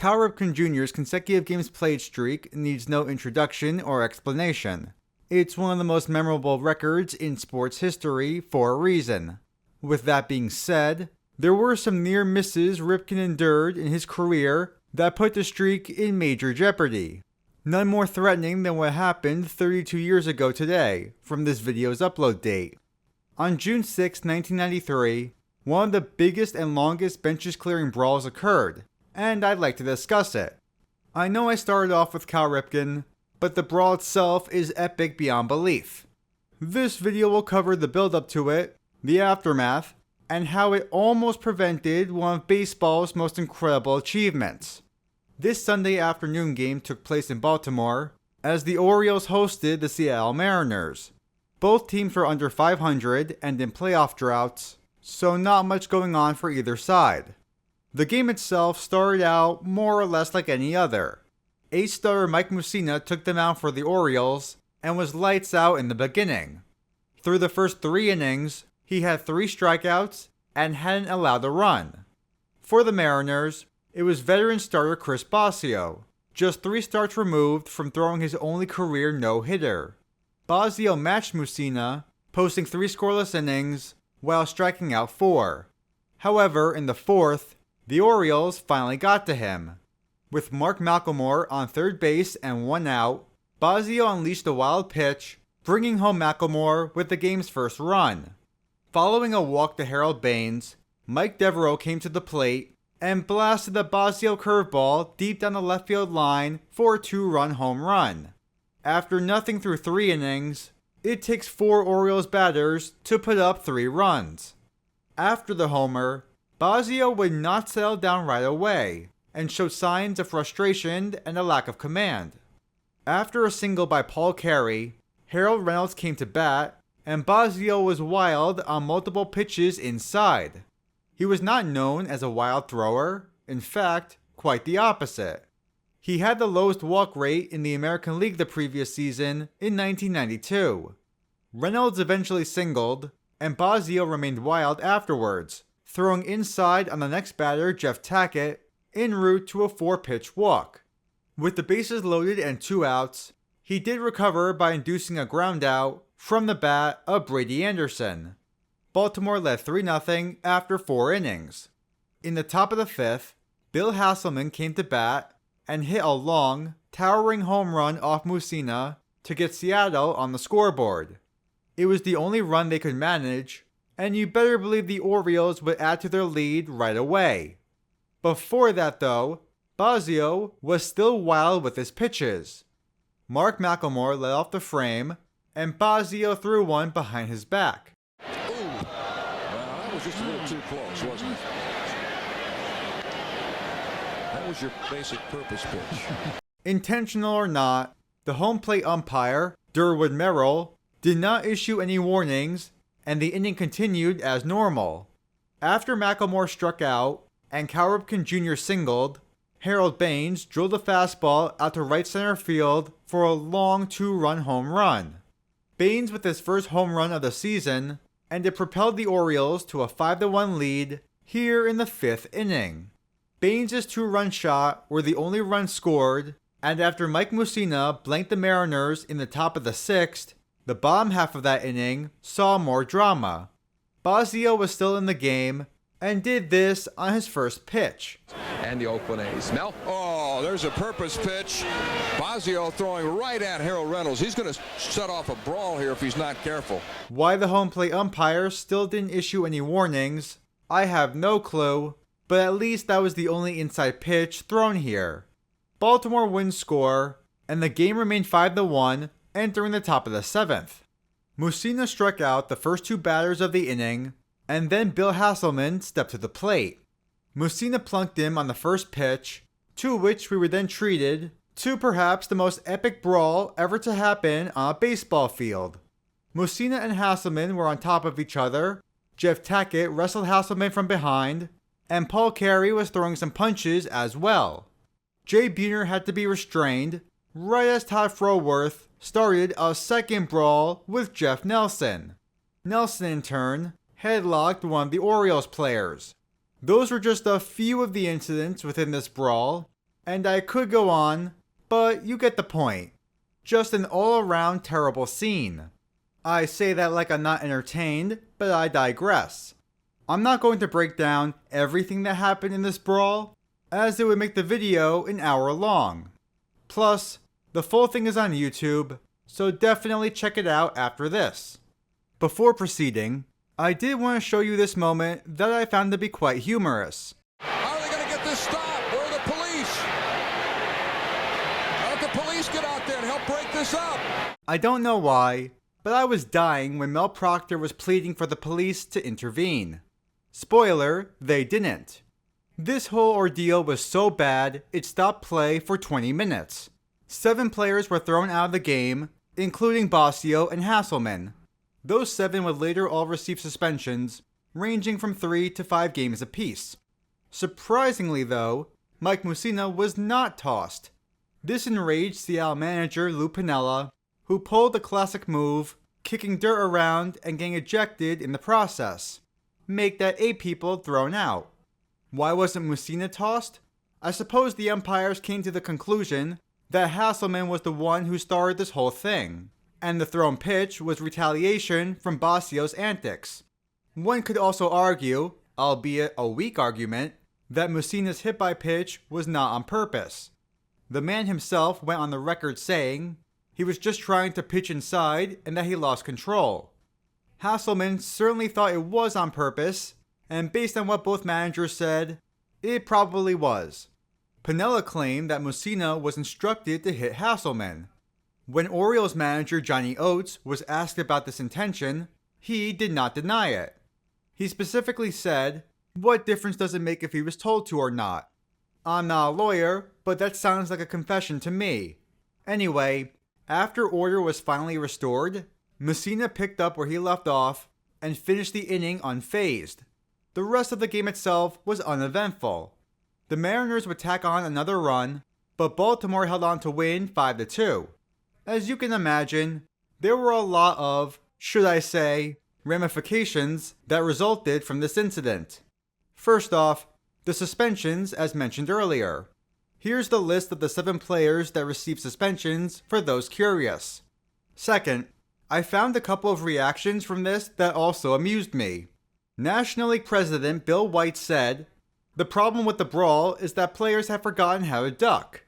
Cal Ripken Jr.'s consecutive games played streak needs no introduction or explanation. It's one of the most memorable records in sports history for a reason. With that being said, there were some near misses Ripken endured in his career that put the streak in major jeopardy. None more threatening than what happened 32 years ago today, from this video's upload date. On June 6, 1993, one of the biggest and longest benches clearing brawls occurred, and I'd like to discuss it. I know I started off with Cal Ripken, but the brawl itself is epic beyond belief. This video will cover the build-up to it, the aftermath, and how it almost prevented one of baseball's most incredible achievements. This Sunday afternoon game took place in Baltimore, as the Orioles hosted the Seattle Mariners. Both teams were under 500 and in playoff droughts, so not much going on for either side. The game itself started out more or less like any other. Ace starter Mike Mussina took the mound for the Orioles and was lights out in the beginning. Through the first 3 innings, he had 3 strikeouts and hadn't allowed a run. For the Mariners, it was veteran starter Chris Bosio, just 3 starts removed from throwing his only career no-hitter. Bosio matched Mussina, posting 3 scoreless innings while striking out 4. However, in the 4th, the Orioles finally got to him. With Mark McLemore on third base and 1 out, Bosio unleashed a wild pitch, bringing home McLemore with the game's first run. Following a walk to Harold Baines, Mike Devereaux came to the plate and blasted a Bosio curveball deep down the left field line for a 2-run home run. After nothing through 3 innings, it takes 4 Orioles batters to put up 3 runs. After the homer, Bosio would not settle down right away and showed signs of frustration and a lack of command. After a single by Paul Carey, Harold Reynolds came to bat, and Bosio was wild on multiple pitches inside. He was not known as a wild thrower, in fact, quite the opposite. He had the lowest walk rate in the American League the previous season in 1992. Reynolds eventually singled, and Bosio remained wild afterwards, throwing inside on the next batter, Jeff Tackett, en route to a 4-pitch walk. With the bases loaded and 2 outs, he did recover by inducing a ground out from the bat of Brady Anderson. Baltimore led 3-0 after 4 innings. In the top of the 5th, Bill Hasselman came to bat and hit a long, towering home run off Mussina to get Seattle on the scoreboard. It was the only run they could manage, and you better believe the Orioles would add to their lead right away. Before that though, Bosio was still wild with his pitches. Mark McLemore led off the frame, and Bosio threw one behind his back. Ooh. Well, that was just a little too close, wasn't it? That was your basic purpose pitch. Intentional or not, the home plate umpire, Durwood Merrill, did not issue any warnings, and the inning continued as normal. After McLemore struck out and Cal Ripken Jr. singled, Harold Baines drilled a fastball out to right center field for a long 2-run home run. Baines with his first home run of the season, and it propelled the Orioles to a 5-1 lead here in the 5th inning. Baines' 2-run shot were the only runs scored, and after Mike Mussina blanked the Mariners in the top of the 6th, the bottom half of that inning saw more drama. Bosio was still in the game and did this on his first pitch. And the Oakland A's. Mel? Oh, there's a purpose pitch. Bosio throwing right at Harold Reynolds. He's going to set off a brawl here if he's not careful. Why the home plate umpire still didn't issue any warnings, I have no clue, but at least that was the only inside pitch thrown here. Baltimore wins score, and the game remained 5-1 entering the top of the 7th. Mussina struck out the first 2 batters of the inning, and then Bill Hasselman stepped to the plate. Mussina plunked him on the first pitch, to which we were then treated to perhaps the most epic brawl ever to happen on a baseball field. Mussina and Hasselman were on top of each other, Jeff Tackett wrestled Hasselman from behind, and Paul Carey was throwing some punches as well. Jay Buhner had to be restrained, right as Todd Froworth started a second brawl with Jeff Nelson. Nelson, in turn, headlocked one of the Orioles players. Those were just a few of the incidents within this brawl, And I could go on, but you get the point. Just an all-around terrible scene. I say that like I'm not entertained, but I digress. I'm not going to break down everything that happened in this brawl, as it would make the video an hour long. Plus, the full thing is on YouTube, so definitely check it out after this. Before proceeding, I did want to show you this moment that I found to be quite humorous. How are they going to get this stopped? Where are the police? How don't the police get out there and help break this up? I don't know why, but I was dying when Mel Proctor was pleading for the police to intervene. Spoiler, they didn't. This whole ordeal was so bad, it stopped play for 20 minutes. 7 players were thrown out of the game, including Bosio and Hasselman. Those 7 would later all receive suspensions, ranging from 3 to 5 games apiece. Surprisingly though, Mike Mussina was not tossed. This enraged Seattle manager Lou Piniella, who pulled the classic move, kicking dirt around and getting ejected in the process. Make that 8 people thrown out. Why wasn't Mussina tossed? I suppose the umpires came to the conclusion that Hasselman was the one who started this whole thing, and the thrown pitch was retaliation from Bosio's antics. One could also argue, albeit a weak argument, that Mussina's hit-by pitch was not on purpose. The man himself went on the record saying he was just trying to pitch inside and that he lost control. Hasselman certainly thought it was on purpose, and based on what both managers said, it probably was. Piniella claimed that Mussina was instructed to hit Hasselman. When Orioles manager Johnny Oates was asked about this intention, he did not deny it. He specifically said, "What difference does it make if he was told to or not? I'm not a lawyer, but that sounds like a confession to me." Anyway, after order was finally restored, Mussina picked up where he left off and finished the inning unfazed. The rest of the game itself was uneventful. The Mariners would tack on another run, but Baltimore held on to win 5-2. As you can imagine, there were a lot of, should I say, ramifications that resulted from this incident. First off, the suspensions as mentioned earlier. Here's the list of the 7 players that received suspensions for those curious. Second, I found a couple of reactions from this that also amused me. National League President Bill White said, "The problem with the brawl is that players have forgotten how to duck."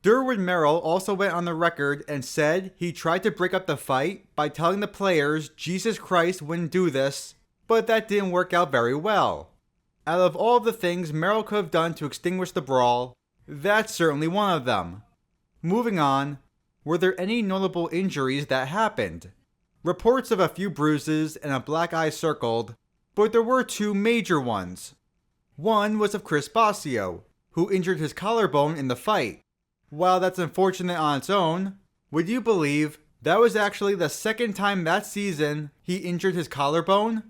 Derwin Merrill also went on the record and said he tried to break up the fight by telling the players Jesus Christ wouldn't do this, but that didn't work out very well. Out of all of the things Merrill could have done to extinguish the brawl, that's certainly one of them. Moving on, were there any notable injuries that happened? Reports of a few bruises and a black eye circled, but there were 2 major ones. One was of Chris Bosio, who injured his collarbone in the fight. While that's unfortunate on its own, would you believe that was actually the second time that season he injured his collarbone?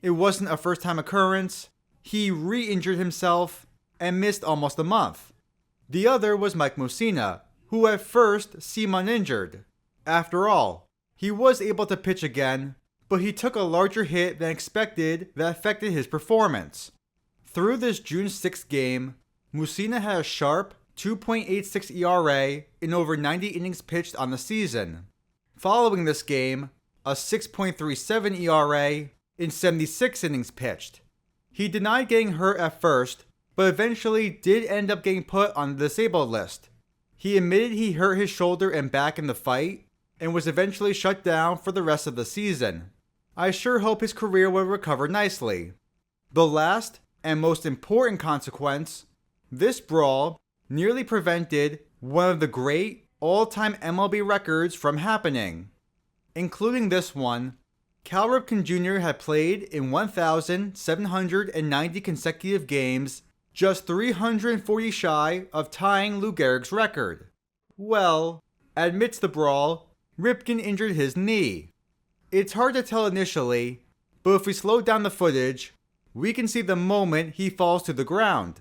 It wasn't a first-time occurrence. He re-injured himself and missed almost a month. The other was Mike Mussina, who at first seemed uninjured. After all, he was able to pitch again, but he took a larger hit than expected that affected his performance. Through this June 6th game, Mussina had a sharp 2.86 ERA in over 90 innings pitched on the season. Following this game, a 6.37 ERA in 76 innings pitched. He denied getting hurt at first, but eventually did end up getting put on the disabled list. He admitted he hurt his shoulder and back in the fight, and was eventually shut down for the rest of the season. I sure hope his career will recover nicely. The last and most important consequence, this brawl nearly prevented one of the great all-time MLB records from happening. Including this one, Cal Ripken Jr. had played in 1,790 consecutive games, just 340 shy of tying Lou Gehrig's record. Well, amidst the brawl, Ripken injured his knee. It's hard to tell initially, but if we slow down the footage, we can see the moment he falls to the ground.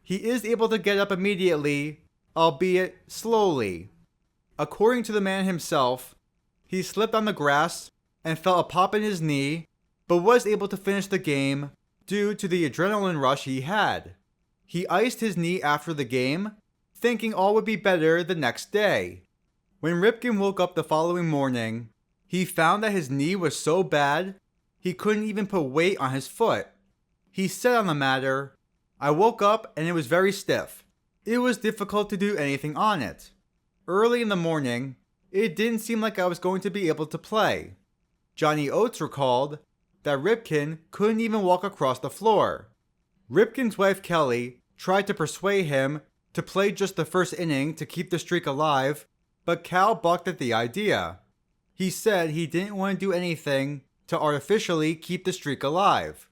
He is able to get up immediately, albeit slowly. According to the man himself, he slipped on the grass and felt a pop in his knee, but was able to finish the game due to the adrenaline rush he had. He iced his knee after the game, thinking all would be better the next day. When Ripken woke up the following morning, he found that his knee was so bad, he couldn't even put weight on his foot. He said on the matter, "I woke up and it was very stiff. It was difficult to do anything on it. Early in the morning, it didn't seem like I was going to be able to play." Johnny Oates recalled that Ripken couldn't even walk across the floor. Ripken's wife Kelly tried to persuade him to play just the first inning to keep the streak alive, but Cal balked at the idea. He said he didn't want to do anything to artificially keep the streak alive.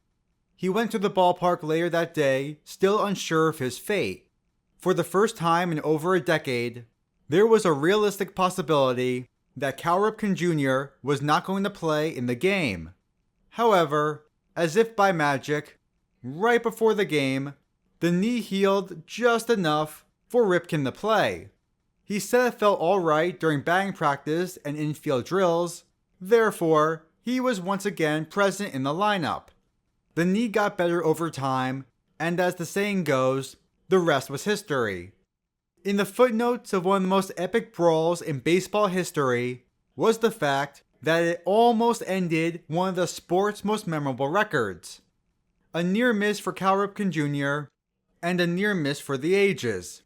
He went to the ballpark later that day, still unsure of his fate. For the first time in over a decade, there was a realistic possibility that Cal Ripken Jr. was not going to play in the game. However, as if by magic, right before the game, the knee healed just enough for Ripken to play. He said it felt alright during batting practice and infield drills, therefore, he was once again present in the lineup. The knee got better over time, and as the saying goes, the rest was history. In the footnotes of one of the most epic brawls in baseball history was the fact that it almost ended one of the sport's most memorable records. A near miss for Cal Ripken Jr. and a near miss for the ages.